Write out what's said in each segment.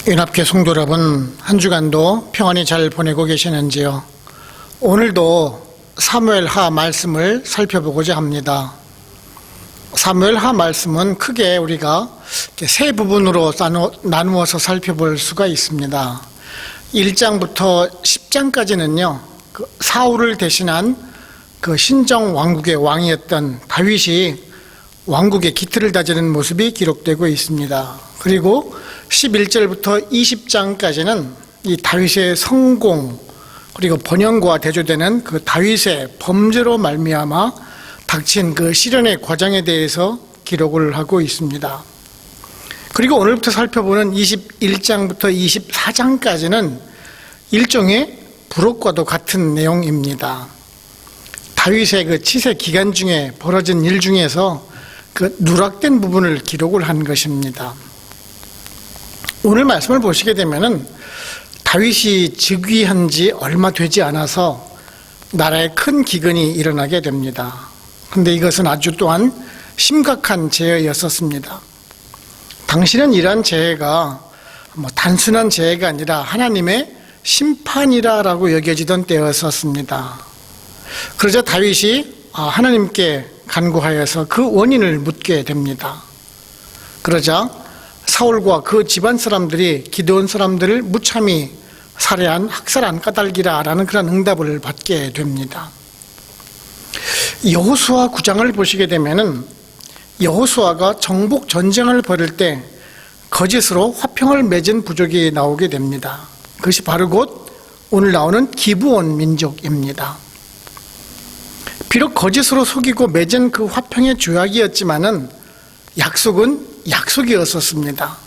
연합교회 성도 여러분, 한 주간도 평안히 잘 보내고 계시는지요? 오늘도 사무엘하 말씀을 살펴보고자 합니다. 사무엘하 말씀은 크게 우리가 세 부분으로 나누어서 살펴볼 수가 있습니다. 1장부터 10장까지는요, 사울을 대신한 신정 왕국의 왕이었던 다윗이 왕국의 기틀을 다지는 모습이 기록되고 있습니다. 그리고 11절부터 20장까지는 이 다윗의 성공, 그리고 번영과 대조되는 그 다윗의 범죄로 말미암아 닥친 그 시련의 과정에 대해서 기록을 하고 있습니다. 그리고 오늘부터 살펴보는 21장부터 24장까지는 일종의 부록과도 같은 내용입니다. 다윗의 그 치세 기간 중에 벌어진 일 중에서 그 누락된 부분을 기록을 한 것입니다. 오늘 말씀을 보시게 되면은 다윗이 즉위한 지 얼마 되지 않아서 나라에 큰 기근이 일어나게 됩니다. 그런데 이것은 아주 또한 심각한 재해였었습니다. 당시는 이러한 재해가 단순한 재해가 아니라 하나님의 심판이라고 여겨지던 때였었습니다. 그러자 다윗이 하나님께 간구하여서 그 원인을 묻게 됩니다. 그러자 사울과 그 집안 사람들이 기드온 사람들을 무참히 살해한 학살한 까닭이라라는 그런 응답을 받게 됩니다. 여호수아 9장을 보시게 되면은 여호수아가 정복 전쟁을 벌일 때 거짓으로 화평을 맺은 부족이 나오게 됩니다. 그것이 바로 곧 오늘 나오는 기브온 민족입니다. 비록 거짓으로 속이고 맺은 그 화평의 조약이었지만은 약속은 약속이었었습니다.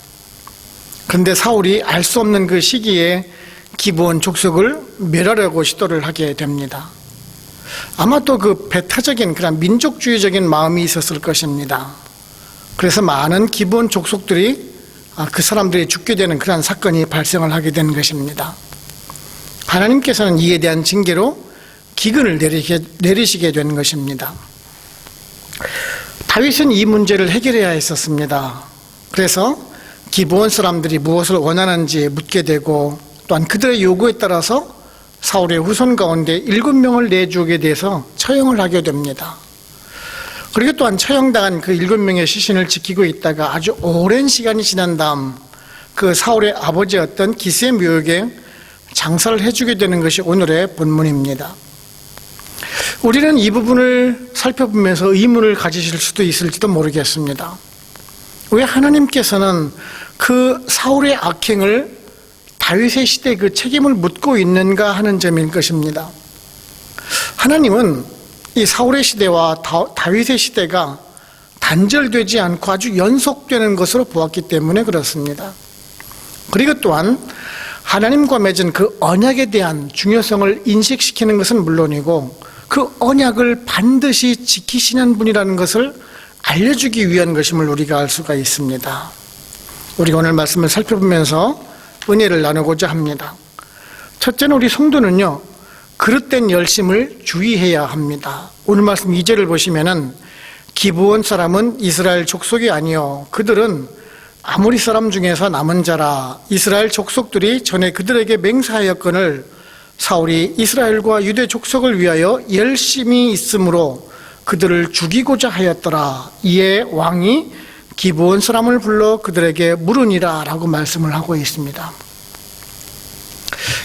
그런데 사울이 알 수 없는 그 시기에 기브온 족속을 멸하려고 시도를 하게 됩니다. 아마 또 그 배타적인 그런 민족주의적인 마음이 있었을 것입니다. 그래서 많은 기브온 족속들이 그 사람들이 죽게 되는 그런 사건이 발생을 하게 된 것입니다. 하나님께서는 이에 대한 징계로 기근을 내리시게 된 것입니다. 다윗은 이 문제를 해결해야 했었습니다. 그래서 기브온 사람들이 무엇을 원하는지 묻게 되고 또한 그들의 요구에 따라서 사울의 후손 가운데 7명을 내주게 돼서 처형을 하게 됩니다. 그리고 또한 처형당한 그 7명의 시신을 지키고 있다가 아주 오랜 시간이 지난 다음 그 사울의 아버지였던 기스의 묘역에 장사를 해주게 되는 것이 오늘의 본문입니다. 우리는 이 부분을 살펴보면서 의문을 가지실 수도 있을지도 모르겠습니다. 왜 하나님께서는 그 사울의 악행을 다윗의 시대에 그 책임을 묻고 있는가 하는 점일 것입니다. 하나님은 이 사울의 시대와 다윗의 시대가 단절되지 않고 아주 연속되는 것으로 보았기 때문에 그렇습니다. 그리고 또한 하나님과 맺은 그 언약에 대한 중요성을 인식시키는 것은 물론이고 그 언약을 반드시 지키시는 분이라는 것을 알려주기 위한 것임을 우리가 알 수가 있습니다. 우리가 오늘 말씀을 살펴보면서 은혜를 나누고자 합니다. 첫째는 우리 성도는요, 그릇된 열심을 주의해야 합니다. 오늘 말씀 2절을 보시면은 기브온 사람은 이스라엘 족속이 아니요 그들은 아모리 사람 중에서 남은 자라. 이스라엘 족속들이 전에 그들에게 맹세하였거늘 사울이 이스라엘과 유대 족속을 위하여 열심히 있으므로 그들을 죽이고자 하였더라. 이에 왕이 기브온 사람을 불러 그들에게 물으니라 라고 말씀을 하고 있습니다.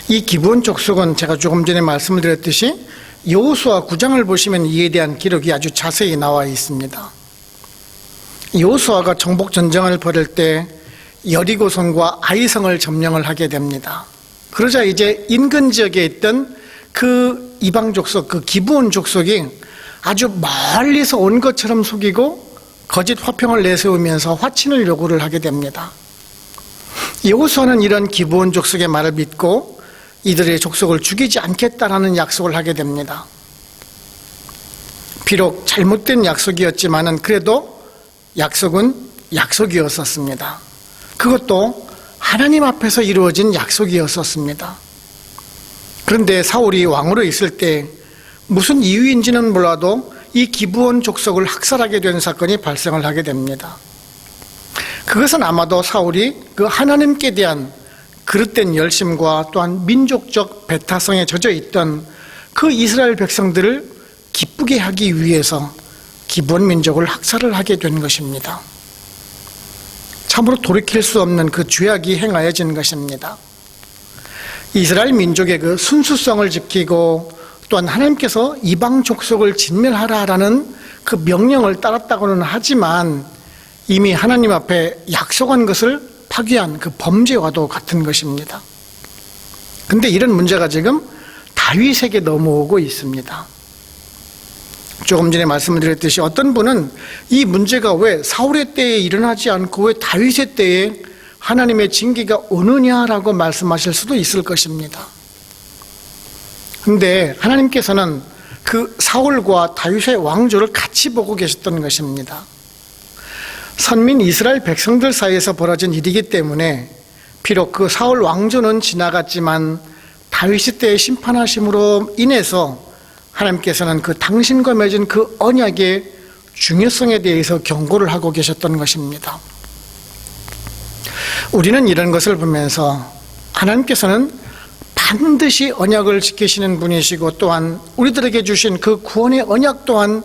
이 기브온 족속은 제가 조금 전에 말씀을 드렸듯이 여호수아 9장을 보시면 이에 대한 기록이 아주 자세히 나와 있습니다. 여호수아가 정복 전쟁을 벌일 때 여리고성과 아이성을 점령을 하게 됩니다. 그러자 이제 인근 지역에 있던 그 이방 족속, 그 기브온 족속이 아주 멀리서 온 것처럼 속이고 거짓 화평을 내세우면서 화친을 요구를 하게 됩니다. 여호수아는 이런 기브온 족속의 말을 믿고 이들의 족속을 죽이지 않겠다라는 약속을 하게 됩니다. 비록 잘못된 약속이었지만은 그래도 약속은 약속이었었습니다. 그것도 하나님 앞에서 이루어진 약속이었었습니다. 그런데 사울이 왕으로 있을 때 무슨 이유인지는 몰라도 이 기브온 족속을 학살하게 된 사건이 발생을 하게 됩니다. 그것은 아마도 사울이 그 하나님께 대한 그릇된 열심과 또한 민족적 배타성에 젖어 있던 그 이스라엘 백성들을 기쁘게 하기 위해서 기브온 민족을 학살을 하게 된 것입니다. 참으로 돌이킬 수 없는 그 죄악이 행하여진 것입니다. 이스라엘 민족의 그 순수성을 지키고 또한 하나님께서 이방 족속을 진멸하라라는 그 명령을 따랐다고는 하지만 이미 하나님 앞에 약속한 것을 파괴한 그 범죄와도 같은 것입니다. 그런데 이런 문제가 지금 다윗에게 넘어오고 있습니다. 조금 전에 말씀을 드렸듯이 어떤 분은 이 문제가 왜 사울의 때에 일어나지 않고 왜 다윗의 때에 하나님의 징계가 오느냐라고 말씀하실 수도 있을 것입니다. 그런데 하나님께서는 그 사울과 다윗의 왕조를 같이 보고 계셨던 것입니다. 선민 이스라엘 백성들 사이에서 벌어진 일이기 때문에 비록 그 사울 왕조는 지나갔지만 다윗의 때의 심판하심으로 인해서 하나님께서는 그 당신과 맺은 그 언약의 중요성에 대해서 경고를 하고 계셨던 것입니다. 우리는 이런 것을 보면서 하나님께서는 반드시 언약을 지키시는 분이시고 또한 우리들에게 주신 그 구원의 언약 또한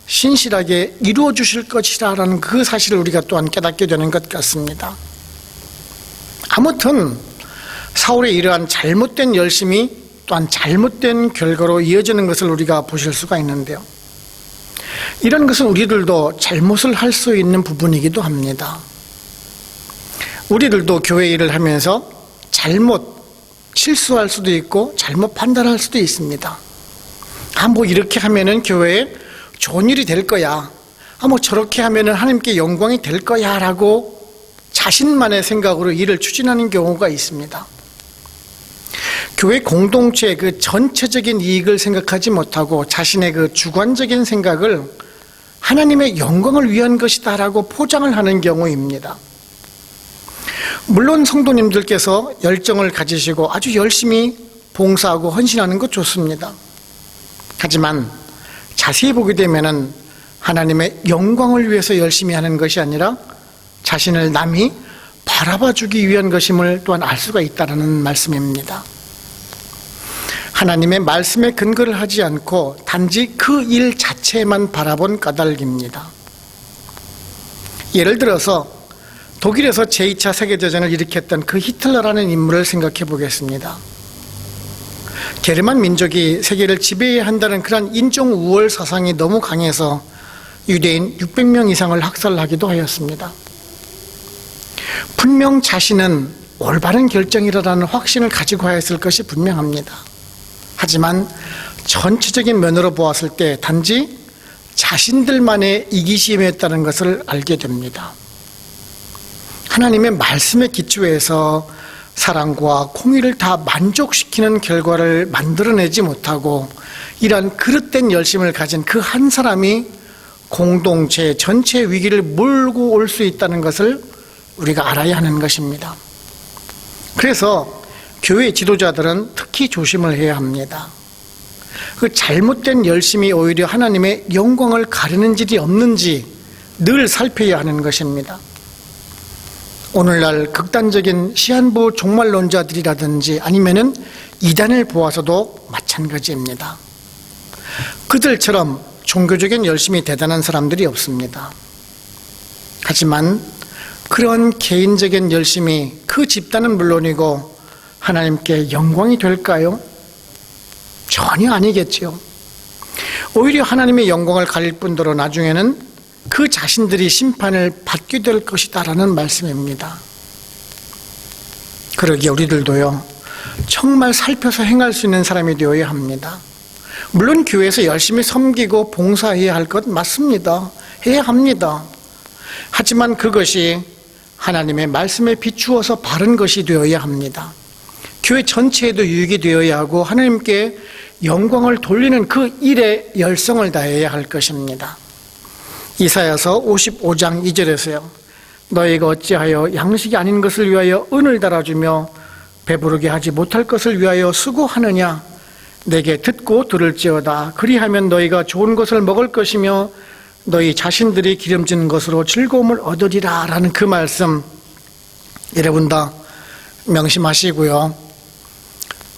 신실하게 이루어 주실 것이라는 그 사실을 우리가 또한 깨닫게 되는 것 같습니다. 아무튼 사울의 이러한 잘못된 열심이 또한 잘못된 결과로 이어지는 것을 우리가 보실 수가 있는데요. 이런 것은 우리들도 잘못을 할 수 있는 부분이기도 합니다. 우리들도 교회 일을 하면서 실수할 수도 있고 잘못 판단할 수도 있습니다. 뭐 이렇게 하면은 교회에 좋은 일이 될 거야. 뭐 저렇게 하면은 하나님께 영광이 될 거야 라고 자신만의 생각으로 일을 추진하는 경우가 있습니다. 교회 공동체의 그 전체적인 이익을 생각하지 못하고 자신의 그 주관적인 생각을 하나님의 영광을 위한 것이다 라고 포장을 하는 경우입니다. 물론 성도님들께서 열정을 가지시고 아주 열심히 봉사하고 헌신하는 것 좋습니다. 하지만 자세히 보게 되면은 하나님의 영광을 위해서 열심히 하는 것이 아니라 자신을 남이 바라봐 주기 위한 것임을 또한 알 수가 있다는 말씀입니다. 하나님의 말씀에 근거를 하지 않고 단지 그 일 자체만 바라본 까닭입니다. 예를 들어서 독일에서 제2차 세계대전을 일으켰던 그 히틀러라는 인물을 생각해 보겠습니다. 게르만 민족이 세계를 지배해야 한다는 그런 인종 우월 사상이 너무 강해서 유대인 600명 이상을 학살하기도 하였습니다. 분명 자신은 올바른 결정이라는 확신을 가지고 하였을 것이 분명합니다. 하지만 전체적인 면으로 보았을 때 단지 자신들만의 이기심이었다는 것을 알게 됩니다. 하나님의 말씀에 기초해서 사랑과 공의를 다 만족시키는 결과를 만들어내지 못하고 이러한 그릇된 열심을 가진 그 한 사람이 공동체 전체 위기를 몰고 올 수 있다는 것을 우리가 알아야 하는 것입니다. 그래서 교회 지도자들은 특히 조심을 해야 합니다. 그 잘못된 열심이 오히려 하나님의 영광을 가리는 일이 없는지 늘 살펴야 하는 것입니다. 오늘날 극단적인 시한부 종말론자들이라든지 아니면은 이단을 보아서도 마찬가지입니다. 그들처럼 종교적인 열심이 대단한 사람들이 없습니다. 하지만 그런 개인적인 열심이 그 집단은 물론이고 하나님께 영광이 될까요? 전혀 아니겠죠. 오히려 하나님의 영광을 가릴 뿐더러 나중에는 그 자신들이 심판을 받게 될 것이다라는 말씀입니다. 그러기에 우리들도요, 정말 살펴서 행할 수 있는 사람이 되어야 합니다. 물론 교회에서 열심히 섬기고 봉사해야 할 것 맞습니다. 해야 합니다. 하지만 그것이 하나님의 말씀에 비추어서 바른 것이 되어야 합니다. 교회 전체에도 유익이 되어야 하고 하나님께 영광을 돌리는 그 일에 열성을 다해야 할 것입니다. 이사야서 55장 2절에서요. 너희가 어찌하여 양식이 아닌 것을 위하여 은을 달아주며 배부르게 하지 못할 것을 위하여 수고하느냐. 내게 듣고 들을지어다. 그리하면 너희가 좋은 것을 먹을 것이며 너희 자신들이 기름진 것으로 즐거움을 얻으리라 라는 그 말씀, 여러분 다 명심하시고요.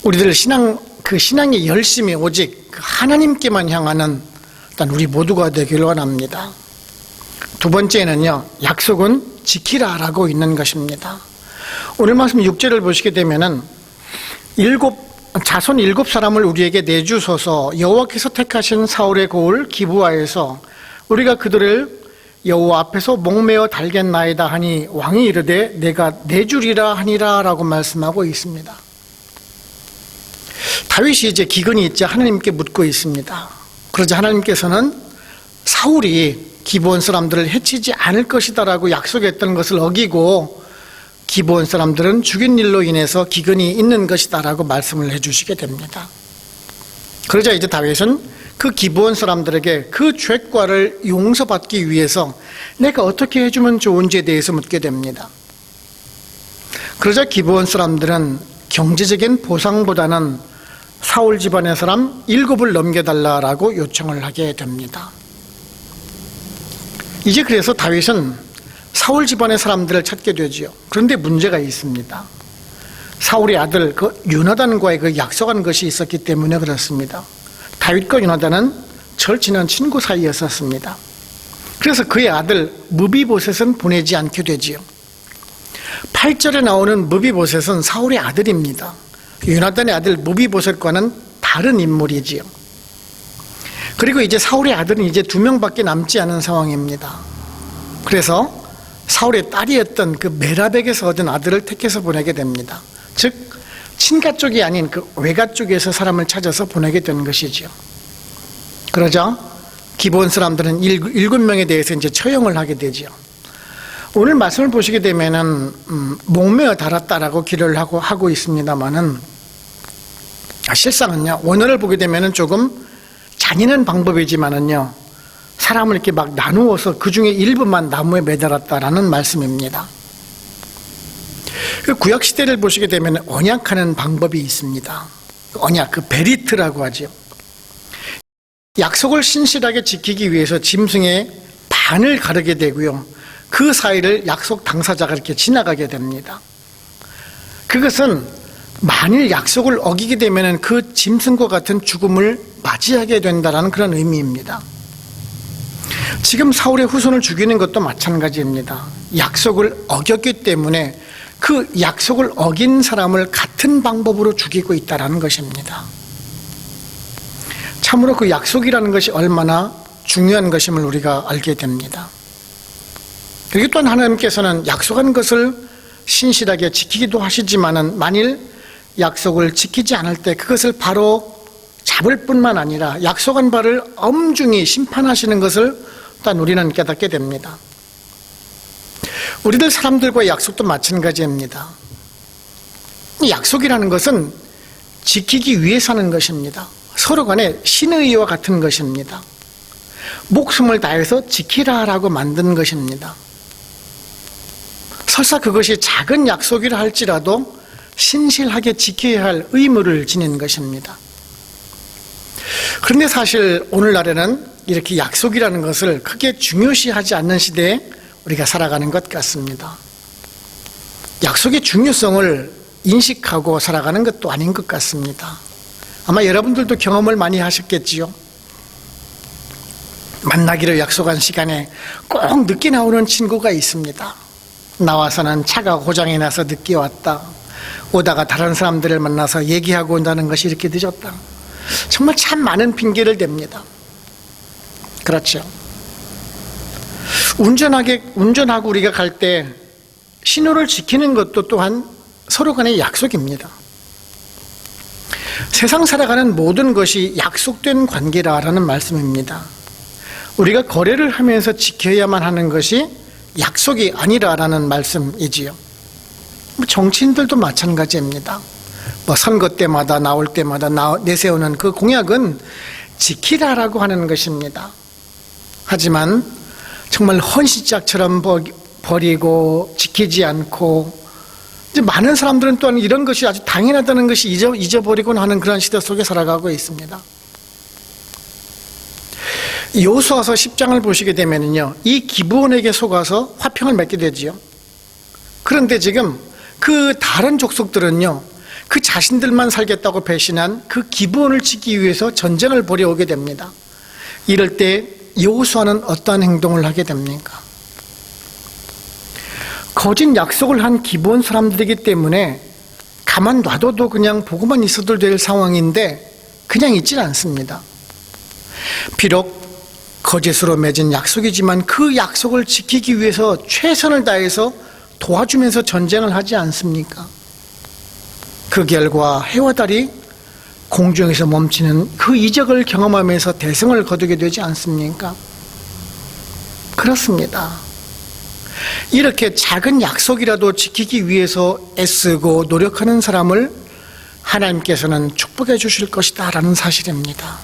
우리들 신앙의 열심이 오직 하나님께만 향하는 일단 우리 모두가 되기를 원합니다. 두 번째는요, 약속은 지키라라고 있는 것입니다. 오늘 말씀 6절을 보시게 되면은 자손 7사람을 우리에게 내주소서 여호와께서 택하신 사울의 고을 기브아에서 우리가 그들을 여호와 앞에서 목매어 달겠나이다 하니 왕이 이르되 내가 내주리라 하니라 라고 말씀하고 있습니다. 다윗이 이제 기근이 있자 하나님께 묻고 있습니다. 그러자 하나님께서는 사울이 기브온 사람들을 해치지 않을 것이다 라고 약속했던 것을 어기고 기브온 사람들은 죽인 일로 인해서 기근이 있는 것이다 라고 말씀을 해주시게 됩니다. 그러자 이제 다윗은 그 기브온 사람들에게 그 죄과를 용서받기 위해서 내가 어떻게 해주면 좋은지에 대해서 묻게 됩니다. 그러자 기브온 사람들은 경제적인 보상보다는 사울 집안의 사람 7을 넘겨달라라고 요청을 하게 됩니다. 이제 그래서 다윗은 사울 집안의 사람들을 찾게 되지요. 그런데 문제가 있습니다. 사울의 아들 요나단과의 약속한 것이 있었기 때문에 그렇습니다. 다윗과 요나단은 절친한 친구 사이였었습니다. 그래서 그의 아들 무비보셋은 보내지 않게 되지요. 8절에 나오는 무비보셋은 사울의 아들입니다. 요나단의 아들 무비보셋과는 다른 인물이지요. 그리고 이제 사울의 아들은 이제 2명밖에 남지 않은 상황입니다. 그래서 사울의 딸이었던 그 메라백에서 얻은 아들을 택해서 보내게 됩니다. 즉 친가 쪽이 아닌 그 외가 쪽에서 사람을 찾아서 보내게 된 것이지요. 그러자 기브온 사람들은 7명에 대해서 이제 처형을 하게 되지요. 오늘 말씀을 보시게 되면은 목매어 달았다라고 기록을 하고 있습니다만은 실상은요, 원어를 보게 되면은 조금 잔인한 방법이지만은요, 사람을 이렇게 막 나누어서 그 중에 일부만 나무에 매달았다라는 말씀입니다. 구약 시대를 보시게 되면 언약하는 방법이 있습니다. 언약, 그 베리트라고 하죠. 약속을 신실하게 지키기 위해서 짐승의 반을 가르게 되고요, 그 사이를 약속 당사자가 이렇게 지나가게 됩니다. 그것은 만일 약속을 어기게 되면 그 짐승과 같은 죽음을 맞이하게 된다는 그런 의미입니다. 지금 사울의 후손을 죽이는 것도 마찬가지입니다. 약속을 어겼기 때문에 그 약속을 어긴 사람을 같은 방법으로 죽이고 있다는 것입니다. 참으로 그 약속이라는 것이 얼마나 중요한 것임을 우리가 알게 됩니다. 그리고 또한 하나님께서는 약속한 것을 신실하게 지키기도 하시지만은 만일 약속을 지키지 않을 때 그것을 바로 잡을 뿐만 아니라 약속한 바를 엄중히 심판하시는 것을 또한 우리는 깨닫게 됩니다. 우리들 사람들과의 약속도 마찬가지입니다. 약속이라는 것은 지키기 위해서 하는 것입니다. 서로 간에 신의와 같은 것입니다. 목숨을 다해서 지키라라고 만든 것입니다. 설사 그것이 작은 약속이라 할지라도 신실하게 지켜야 할 의무를 지닌 것입니다. 그런데 사실 오늘날에는 이렇게 약속이라는 것을 크게 중요시하지 않는 시대에 우리가 살아가는 것 같습니다. 약속의 중요성을 인식하고 살아가는 것도 아닌 것 같습니다. 아마 여러분들도 경험을 많이 하셨겠지요. 만나기로 약속한 시간에 꼭 늦게 나오는 친구가 있습니다. 나와서는 차가 고장이 나서 늦게 왔다. 오다가 다른 사람들을 만나서 얘기하고 온다는 것이 이렇게 늦었다. 정말 참 많은 핑계를 댑니다. 그렇죠. 운전하고 우리가 갈 때 신호를 지키는 것도 또한 서로 간의 약속입니다. 세상 살아가는 모든 것이 약속된 관계라는 말씀입니다. 우리가 거래를 하면서 지켜야만 하는 것이 약속이 아니라라는 말씀이지요. 정치인들도 마찬가지입니다. 선거 때마다 나올 때마다 내세우는 그 공약은 지키라라고 하는 것입니다. 하지만 정말 헌시짝처럼 버리고 지키지 않고 이제 많은 사람들은 또한 이런 것이 아주 당연하다는 것이 잊어버리곤 하는 그런 시대 속에 살아가고 있습니다. 여호수아서 10장을 보시게 되면요, 이 기브온에게 속아서 화평을 맺게 되지요. 그런데 지금 그 다른 족속들은요, 그 자신들만 살겠다고 배신한 그 기브온을 지키기 위해서 전쟁을 벌여오게 됩니다. 이럴 때 여호수아는 어떠한 행동을 하게 됩니까? 거짓 약속을 한 기브온 사람들이기 때문에 가만 놔둬도 그냥 보고만 있어도 될 상황인데 그냥 있질 않습니다. 비록 거짓으로 맺은 약속이지만 그 약속을 지키기 위해서 최선을 다해서 도와주면서 전쟁을 하지 않습니까? 그 결과 해와 달이 공중에서 멈추는 그 이적을 경험하면서 대성을 거두게 되지 않습니까? 그렇습니다. 이렇게 작은 약속이라도 지키기 위해서 애쓰고 노력하는 사람을 하나님께서는 축복해 주실 것이다 라는 사실입니다.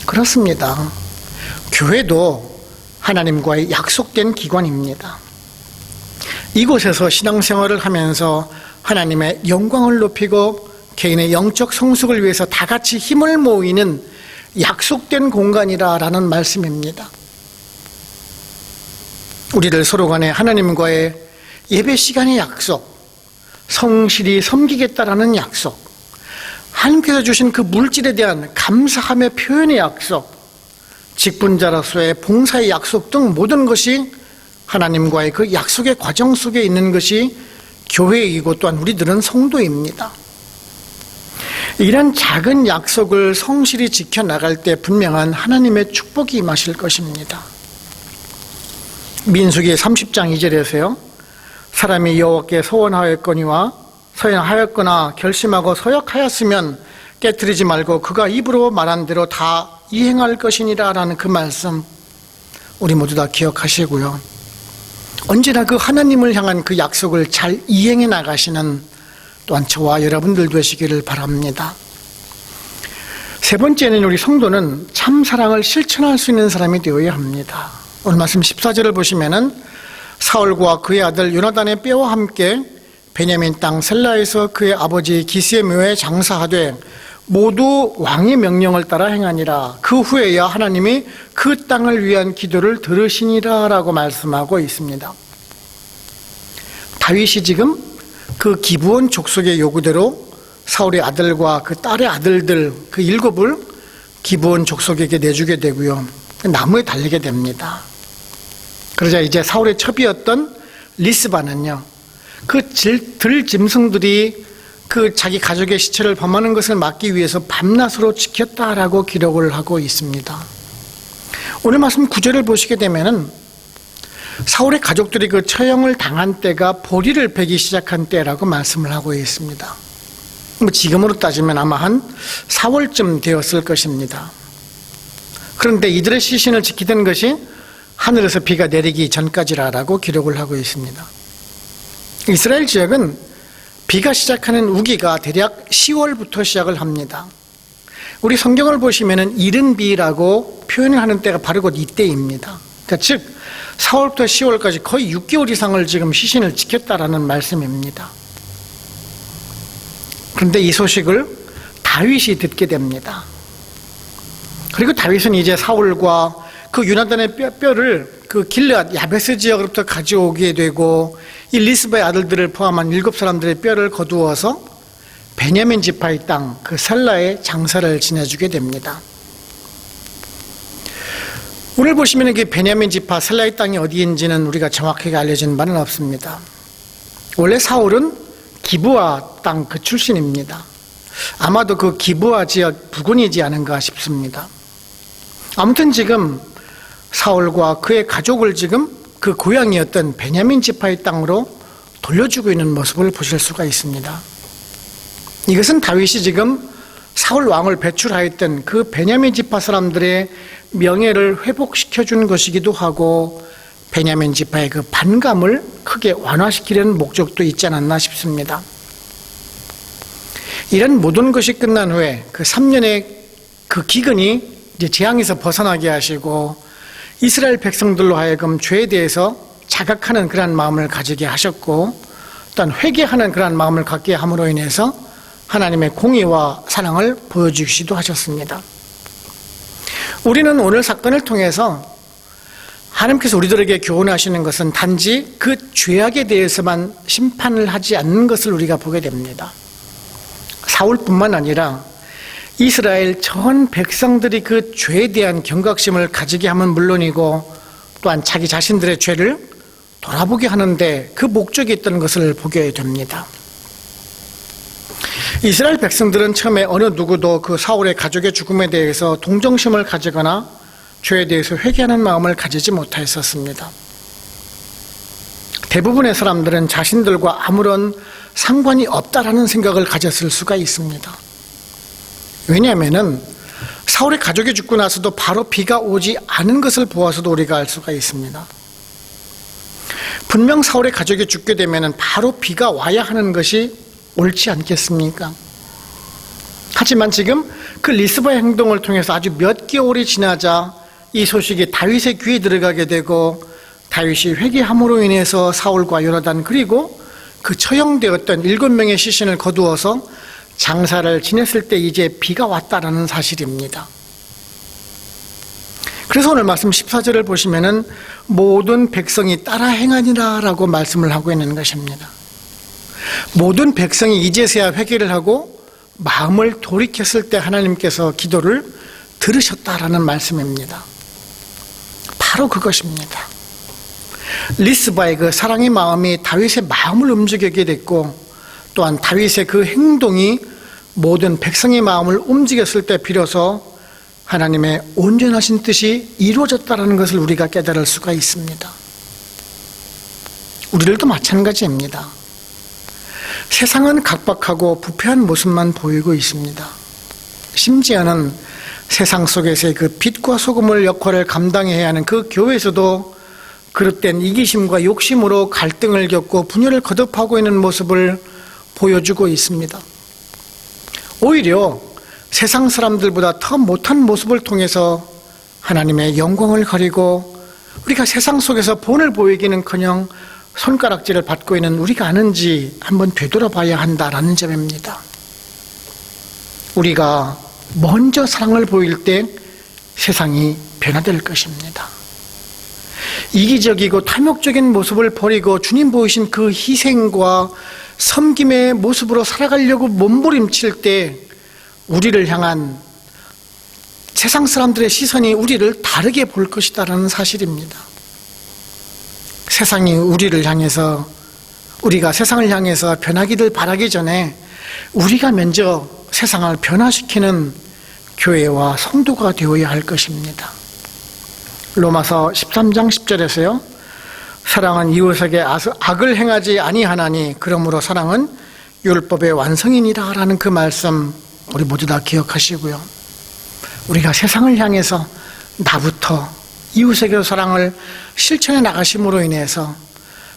그렇습니다. 교회도 하나님과의 약속된 기관입니다. 이곳에서 신앙생활을 하면서 하나님의 영광을 높이고 개인의 영적 성숙을 위해서 다 같이 힘을 모이는 약속된 공간이라는 말씀입니다. 우리들 서로 간에 하나님과의 예배 시간의 약속, 성실히 섬기겠다라는 약속, 하나님께서 주신 그 물질에 대한 감사함의 표현의 약속, 직분자로서의 봉사의 약속 등 모든 것이 하나님과의 그 약속의 과정 속에 있는 것이 교회이고 또한 우리들은 성도입니다. 이런 작은 약속을 성실히 지켜나갈 때 분명한 하나님의 축복이 임하실 것입니다. 민수기 30장 2절에서요. 사람이 여호와께 서원하였거나 결심하고 서약하였으면 깨뜨리지 말고 그가 입으로 말한 대로 다 이행할 것이니라 라는 그 말씀 우리 모두 다 기억하시고요. 언제나 그 하나님을 향한 그 약속을 잘 이행해 나가시는 또한 저와 여러분들 되시기를 바랍니다. 세 번째는 우리 성도는 참 사랑을 실천할 수 있는 사람이 되어야 합니다. 오늘 말씀 14절을 보시면은 사울과 그의 아들 요나단의 뼈와 함께 베냐민 땅 셀라에서 그의 아버지 기스의 묘에 장사하되 모두 왕의 명령을 따라 행하니라. 그 후에야 하나님이 그 땅을 위한 기도를 들으시니라 라고 말씀하고 있습니다. 다윗이 지금 그 기브온 족속의 요구대로 사울의 아들과 그 딸의 아들들 그 7을 기브온 족속에게 내주게 되고요. 나무에 달리게 됩니다. 그러자 이제 사울의 첩이었던 리스바는요, 그 들짐승들이 그 자기 가족의 시체를 범하는 것을 막기 위해서 밤낮으로 지켰다라고 기록을 하고 있습니다. 오늘 말씀 9절을 보시게 되면은 사울의 가족들이 그 처형을 당한 때가 보리를 베기 시작한 때라고 말씀을 하고 있습니다. 지금으로 따지면 아마 한 4월쯤 되었을 것입니다. 그런데 이들의 시신을 지키던 것이 하늘에서 비가 내리기 전까지라고 기록을 하고 있습니다. 이스라엘 지역은 비가 시작하는 우기가 대략 10월부터 시작을 합니다. 우리 성경을 보시면은 이른 비라고 표현을 하는 때가 바로 곧 이때입니다. 그러니까 즉 4월부터 10월까지 거의 6개월 이상을 지금 시신을 지켰다라는 말씀입니다. 그런데 이 소식을 다윗이 듣게 됩니다. 그리고 다윗은 이제 사울과 그 요나단의 뼈를 그 길르앗 야베스 지역으로부터 가져오게 되고 이 리스바의 아들들을 포함한 7사람들의 뼈를 거두어서 베냐민 지파의 땅 그 셀라에 장사를 지내주게 됩니다. 오늘 보시면 그 베냐민 지파 셀라의 땅이 어디인지는 우리가 정확하게 알려진 바는 없습니다. 원래 사울은 기브아 땅 그 출신입니다. 아마도 그 기브아 지역 부근이지 않은가 싶습니다. 아무튼 지금 사울과 그의 가족을 지금 그 고향이었던 베냐민 지파의 땅으로 돌려주고 있는 모습을 보실 수가 있습니다. 이것은 다윗이 지금 사울 왕을 배출하였던 그 베냐민 지파 사람들의 명예를 회복시켜주는 것이기도 하고 베냐민 지파의 그 반감을 크게 완화시키려는 목적도 있지 않았나 싶습니다. 이런 모든 것이 끝난 후에 그 3년의 그 기근이 이제 재앙에서 벗어나게 하시고 이스라엘 백성들로 하여금 죄에 대해서 자각하는 그러한 마음을 가지게 하셨고 또한 회개하는 그러한 마음을 갖게 함으로 인해서 하나님의 공의와 사랑을 보여주시기도 하셨습니다. 우리는 오늘 사건을 통해서 하나님께서 우리들에게 교훈하시는 것은 단지 그 죄악에 대해서만 심판을 하지 않는 것을 우리가 보게 됩니다. 사울뿐만 아니라 이스라엘 전 백성들이 그 죄에 대한 경각심을 가지게 하면 물론이고 또한 자기 자신들의 죄를 돌아보게 하는데 그 목적이 있다는 것을 보게 됩니다. 이스라엘 백성들은 처음에 어느 누구도 그 사울의 가족의 죽음에 대해서 동정심을 가지거나 죄에 대해서 회개하는 마음을 가지지 못하였었습니다. 대부분의 사람들은 자신들과 아무런 상관이 없다라는 생각을 가졌을 수가 있습니다. 왜냐하면 사울의 가족이 죽고 나서도 바로 비가 오지 않은 것을 보아서도 우리가 알 수가 있습니다. 분명 사울의 가족이 죽게 되면 바로 비가 와야 하는 것이 옳지 않겠습니까? 하지만 지금 그 리스바의 행동을 통해서 아주 몇 개월이 지나자 이 소식이 다윗의 귀에 들어가게 되고 다윗이 회개함으로 인해서 사울과 요나단 그리고 그 처형되었던 7명의 시신을 거두어서 장사를 지냈을 때 이제 비가 왔다라는 사실입니다. 그래서 오늘 말씀 14절을 보시면은 모든 백성이 따라 행하니라 라고 말씀을 하고 있는 것입니다. 모든 백성이 이제서야 회개를 하고 마음을 돌이켰을 때 하나님께서 기도를 들으셨다라는 말씀입니다. 바로 그것입니다. 리스바의 그 사랑의 마음이 다윗의 마음을 움직이게 됐고 또한 다윗의 그 행동이 모든 백성의 마음을 움직였을 때 비로소 하나님의 온전하신 뜻이 이루어졌다는 것을 우리가 깨달을 수가 있습니다. 우리들도 마찬가지입니다. 세상은 각박하고 부패한 모습만 보이고 있습니다. 심지어는 세상 속에서의 그 빛과 소금을 역할을 감당해야 하는 그 교회에서도 그릇된 이기심과 욕심으로 갈등을 겪고 분열을 거듭하고 있는 모습을 보여주고 있습니다. 오히려 세상 사람들보다 더 못한 모습을 통해서 하나님의 영광을 가리고 우리가 세상 속에서 본을 보이기는커녕 손가락질을 받고 있는 우리가 아는지 한번 되돌아봐야 한다라는 점입니다. 우리가 먼저 사랑을 보일 때 세상이 변화될 것입니다. 이기적이고 탐욕적인 모습을 버리고 주님 보이신 그 희생과 섬김의 모습으로 살아가려고 몸부림칠 때 우리를 향한 세상 사람들의 시선이 우리를 다르게 볼 것이다라는 사실입니다. 세상이 우리를 향해서 우리가 세상을 향해서 변하기를 바라기 전에 우리가 먼저 세상을 변화시키는 교회와 성도가 되어야 할 것입니다. 로마서 13장 10절에서요. 사랑은 이웃에게 악을 행하지 아니하나니 그러므로 사랑은 율법의 완성이니라 라는 그 말씀 우리 모두 다 기억하시고요. 우리가 세상을 향해서 나부터 이웃에게 사랑을 실천해 나가심으로 인해서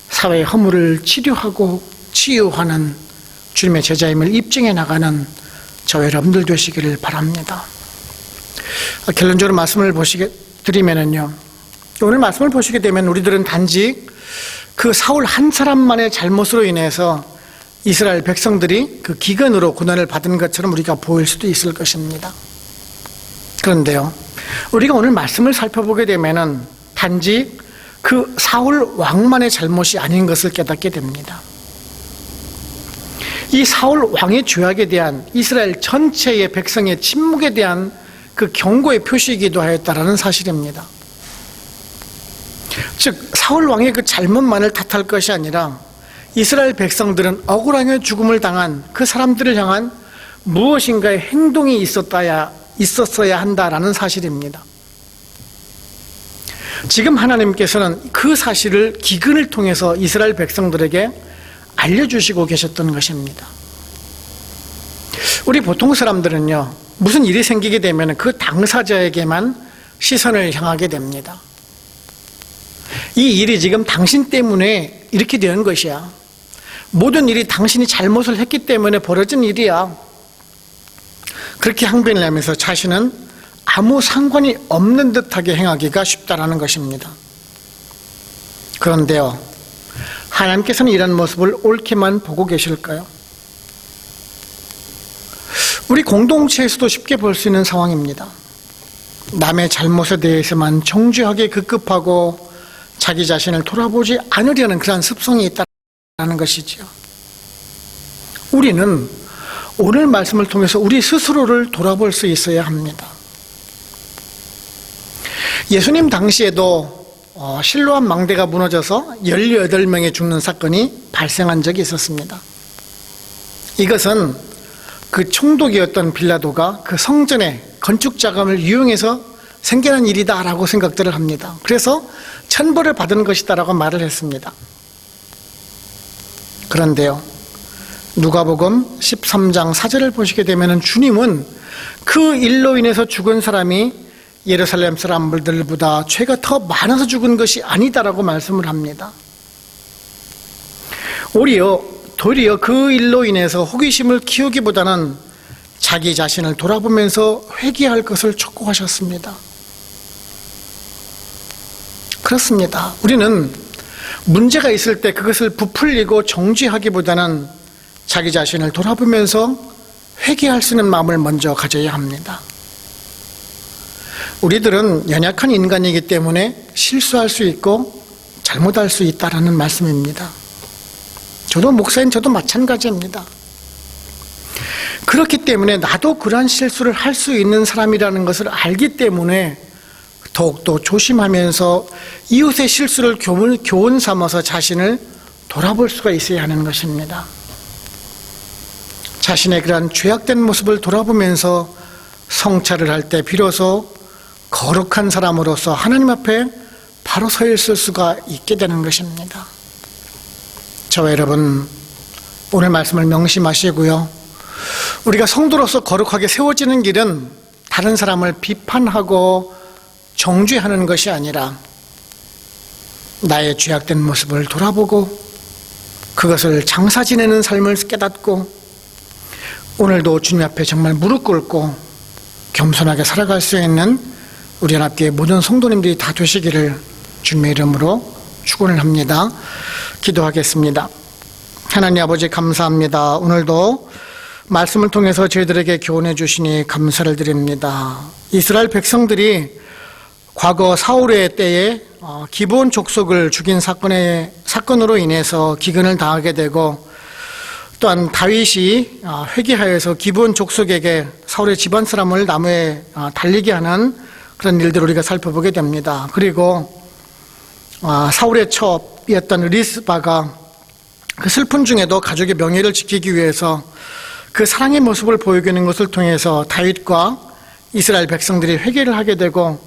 사회의 허물을 치료하고 치유하는 주님의 제자임을 입증해 나가는 저와 여러분들 되시기를 바랍니다. 결론적으로 말씀을 드리면은요, 오늘 말씀을 보시게 되면 우리들은 단지 그 사울 한 사람만의 잘못으로 인해서 이스라엘 백성들이 그 기근으로 고난을 받은 것처럼 우리가 보일 수도 있을 것입니다. 그런데요, 우리가 오늘 말씀을 살펴보게 되면은 단지 그 사울 왕만의 잘못이 아닌 것을 깨닫게 됩니다. 이 사울 왕의 죄악에 대한 이스라엘 전체의 백성의 침묵에 대한 그 경고의 표시이기도 하였다라는 사실입니다. 즉 사울 왕의 그 잘못만을 탓할 것이 아니라 이스라엘 백성들은 억울하게 죽음을 당한 그 사람들을 향한 무엇인가의 행동이 있었어야 한다라는 사실입니다. 지금 하나님께서는 그 사실을 기근을 통해서 이스라엘 백성들에게 알려주시고 계셨던 것입니다. 우리 보통 사람들은요, 무슨 일이 생기게 되면 그 당사자에게만 시선을 향하게 됩니다. 이 일이 지금 당신 때문에 이렇게 되는 것이야. 모든 일이 당신이 잘못을 했기 때문에 벌어진 일이야. 그렇게 항변을 하면서 자신은 아무 상관이 없는 듯하게 행하기가 쉽다라는 것입니다. 그런데요, 하나님께서는 이런 모습을 옳게만 보고 계실까요? 우리 공동체에서도 쉽게 볼 수 있는 상황입니다. 남의 잘못에 대해서만 정죄하게 급급하고 자기 자신을 돌아보지 않으려는 그런 습성이 있다는 것이지요. 우리는 오늘 말씀을 통해서 우리 스스로를 돌아볼 수 있어야 합니다. 예수님 당시에도 실로암 망대가 무너져서 18명이 죽는 사건이 발생한 적이 있었습니다. 이것은 그 총독이었던 빌라도가 그 성전의 건축 자금을 이용해서 생겨난 일이다라고 생각들을 합니다. 그래서 천벌을 받은 것이다라고 말을 했습니다. 그런데요, 누가복음 13장 4절을 보시게 되면 주님은 그 일로 인해서 죽은 사람이 예루살렘 사람들보다 죄가 더 많아서 죽은 것이 아니다라고 말씀을 합니다. 도리어 그 일로 인해서 호기심을 키우기보다는 자기 자신을 돌아보면서 회개할 것을 촉구하셨습니다. 그렇습니다. 우리는 문제가 있을 때 그것을 부풀리고 정죄하기보다는 자기 자신을 돌아보면서 회개할 수 있는 마음을 먼저 가져야 합니다. 우리들은 연약한 인간이기 때문에 실수할 수 있고 잘못할 수 있다라는 말씀입니다. 저도 목사인 저도 마찬가지입니다. 그렇기 때문에 나도 그러한 실수를 할 수 있는 사람이라는 것을 알기 때문에 더욱더 조심하면서 이웃의 실수를 교훈 삼아서 자신을 돌아볼 수가 있어야 하는 것입니다. 자신의 그러한 죄악된 모습을 돌아보면서 성찰을 할 때 비로소 거룩한 사람으로서 하나님 앞에 바로 서 있을 수가 있게 되는 것입니다. 저와 여러분, 오늘 말씀을 명심하시고요. 우리가 성도로서 거룩하게 세워지는 길은 다른 사람을 비판하고 정죄하는 것이 아니라 나의 죄악된 모습을 돌아보고 그것을 장사 지내는 삶을 깨닫고 오늘도 주님 앞에 정말 무릎 꿇고 겸손하게 살아갈 수 있는 우리 연합교회 모든 성도님들이 다 되시기를 주님의 이름으로 축원을 합니다. 기도하겠습니다. 하나님 아버지 감사합니다. 오늘도 말씀을 통해서 저희들에게 교훈해 주시니 감사를 드립니다. 이스라엘 백성들이 과거 사울의 때에 기브온 족속을 죽인 사건으로 인해서 기근을 당하게 되고 또한 다윗이 회개하여서 기브온 족속에게 사울의 집안 사람을 나무에 달리게 하는 그런 일들을 우리가 살펴보게 됩니다. 그리고 사울의 첩이었던 르스바가 그 슬픈 중에도 가족의 명예를 지키기 위해서 그 사랑의 모습을 보여주는 것을 통해서 다윗과 이스라엘 백성들이 회개를 하게 되고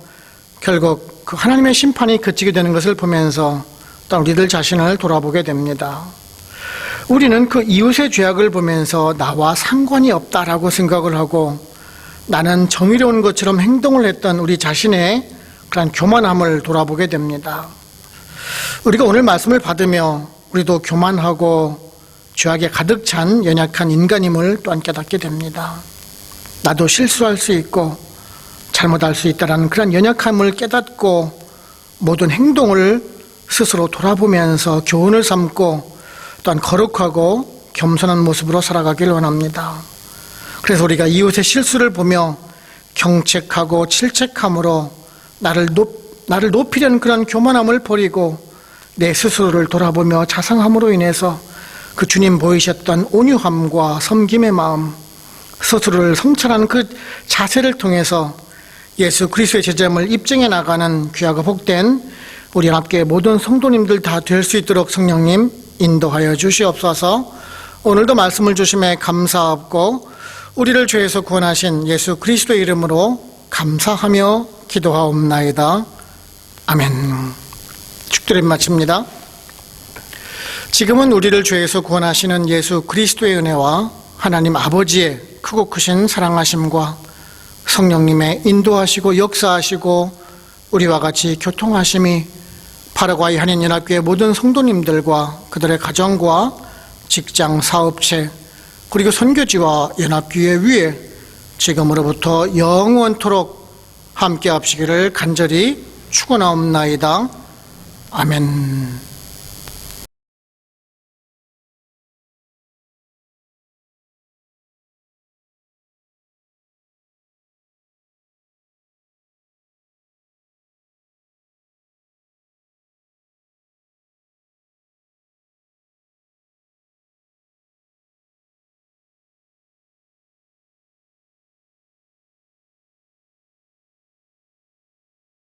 결국 그 하나님의 심판이 그치게 되는 것을 보면서 또 우리들 자신을 돌아보게 됩니다. 우리는 그 이웃의 죄악을 보면서 나와 상관이 없다라고 생각을 하고 나는 정의로운 것처럼 행동을 했던 우리 자신의 그런 교만함을 돌아보게 됩니다. 우리가 오늘 말씀을 받으며 우리도 교만하고 죄악에 가득 찬 연약한 인간임을 또한 깨닫게 됩니다. 나도 실수할 수 있고 잘못할 수 있다는 그런 연약함을 깨닫고 모든 행동을 스스로 돌아보면서 교훈을 삼고 또한 거룩하고 겸손한 모습으로 살아가길 원합니다. 그래서 우리가 이웃의 실수를 보며 경책하고 질책함으로 나를 높이려는 그런 교만함을 버리고 내 스스로를 돌아보며 자상함으로 인해서 그 주님 보이셨던 온유함과 섬김의 마음, 스스로를 성찰하는 그 자세를 통해서 예수 그리스도의 제자임을 입증해 나가는 귀하고 복된 우리 연합교회 모든 성도님들 다 될 수 있도록 성령님 인도하여 주시옵소서. 오늘도 말씀을 주심에 감사하고 우리를 죄에서 구원하신 예수 그리스도의 이름으로 감사하며 기도하옵나이다. 아멘. 축도를 마칩니다. 지금은 우리를 죄에서 구원하시는 예수 그리스도의 은혜와 하나님 아버지의 크고 크신 사랑하심과 성령님의 인도하시고 역사하시고 우리와 같이 교통하심이 파라과이 한인연합교회 모든 성도님들과 그들의 가정과 직장, 사업체 그리고 선교지와 연합교회 위에 지금으로부터 영원토록 함께 합시기를 간절히 축원하옵나이다. 아멘.